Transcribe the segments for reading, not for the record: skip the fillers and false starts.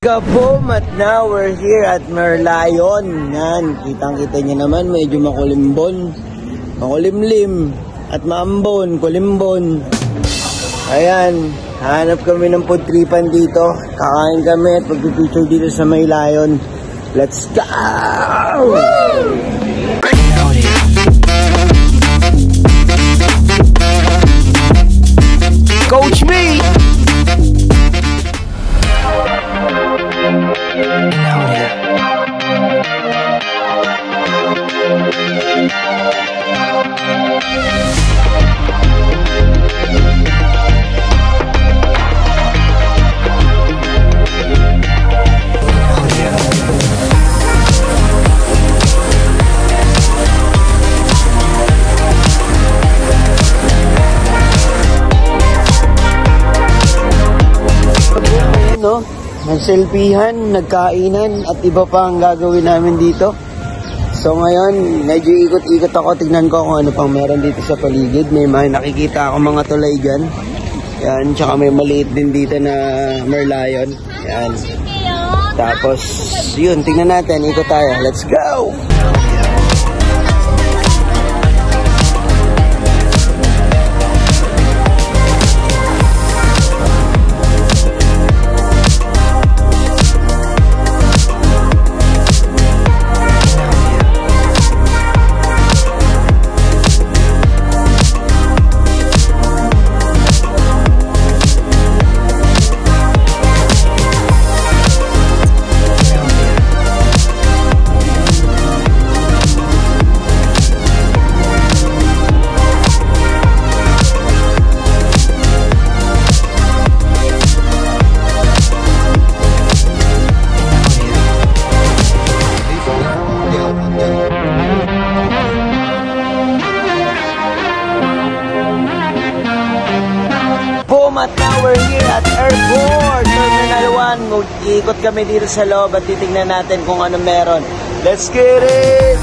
Kaboom! At now we're here at Merlion. Yan, kitang-kita niyo naman, medyo makulimbon, makulimlim, at maambon, kulimbon. Ayan, hanap kami ng food tripan dito. Kakain kami at pag-picture dito sa Merlion. Let's go! Coach me! Nagselfihan, nagkainan, at iba pa ang gagawin namin dito. So ngayon, medyo ikot-ikot ako, tignan ko kung ano pang meron dito sa paligid. May nakikita ako mga tulay dyan. Yan, tsaka may maliit din dito na Merlion. Yan. Tapos, yun, tignan natin, ikot tayo. Let's go! At now we're here at Airport Terminal 1. Mag-iikot kami dito sa loob at titignan natin kung ano meron. Let's get it!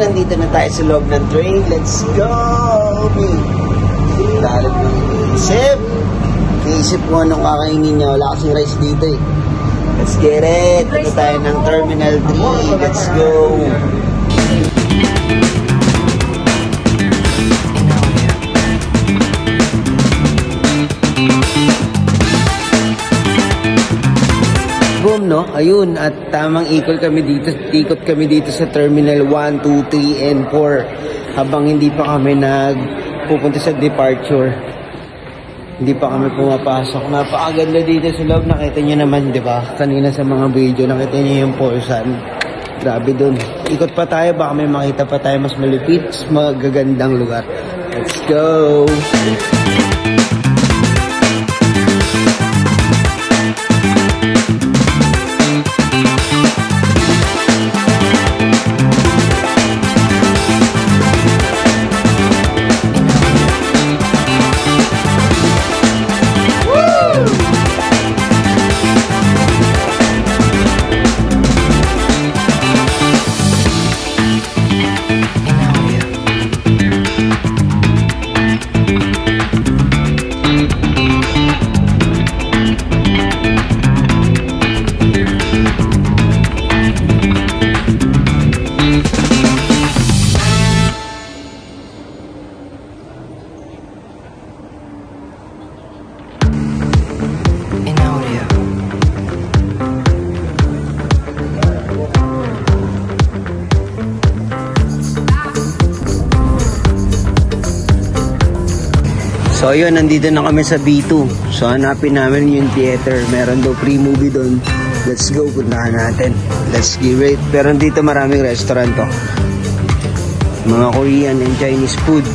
Nandito na tayo sa loob ng train. Let's go! Dalag ng isip. Naisip ko anong kakainin niya. Wala kasing rice dito eh. Let's get it! Ito tayo ng Terminal 3. Let's go! no? Ayun, at tamang ikot kami dito sa Terminal 1, 2, 3, and 4 habang hindi pa kami pupunta sa departure. Hindi pa kami pumapasok. Napakaganda dito sa loob. Nakita niyo naman, di ba? Kanina sa mga video, nakita niyo yung Porsan. Grabe dun. Ikot pa tayo, baka may makita pa tayo mas malupit, mas magagandang lugar. Let's go! So ayun, nandito na kami sa B2. So hanapin namin yung theater. Meron daw free movie doon. Let's go, puntahan natin. Let's give it. Pero dito maraming restaurant to. Mga Korean and Chinese food.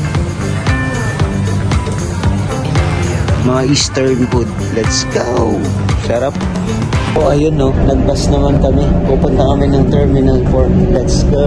Mga Eastern food. Let's go. Sarap. Oh ayun no, nagbus naman kami. Pupunta kami ng Terminal 4. Let's go.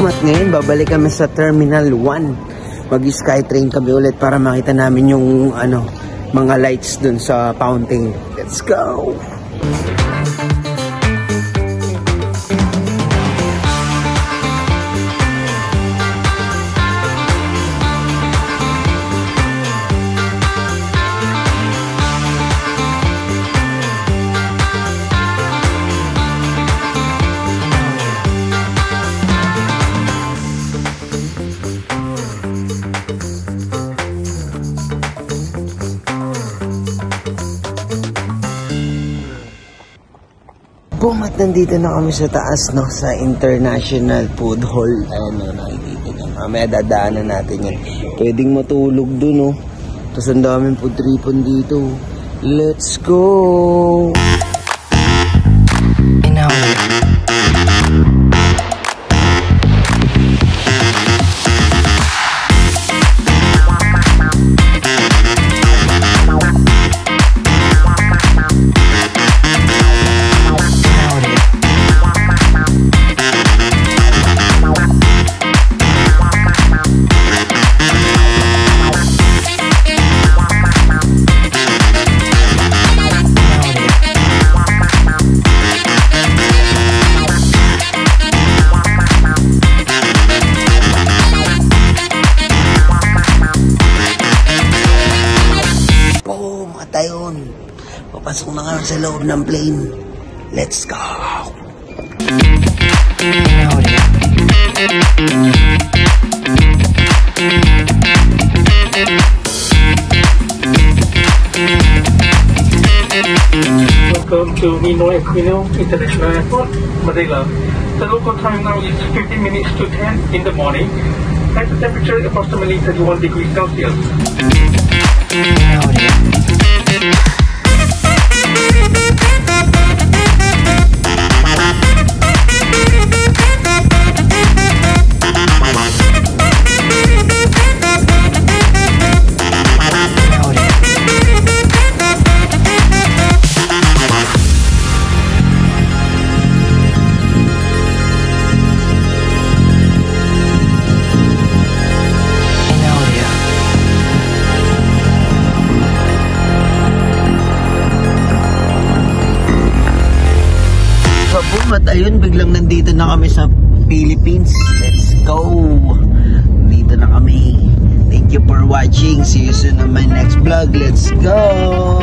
At ngayon, babalik kami sa Terminal 1. Mag-skytrain kami ulit para makita namin yung mga lights dun sa fountain. Let's go! At nandito na kami sa taas, no, sa International Food Hall. Ayan, no, nakikita nyo. Mamaya dadaanan natin yan. Pwedeng matulog dun, no. Tapos ang daming food tripon dito. Let's go! Papasok na kami sa loob ng plane. Let's go! Welcome to Ninoy Aquino International Airport, Manila. The local time now is 15 minutes to 10 in the morning. And the temperature is approximately 31 degrees Celsius. at ayun, biglang nandito na kami sa Philippines. Let's go! Dito na kami. Thank you for watching. See you soon on my next vlog. Let's go!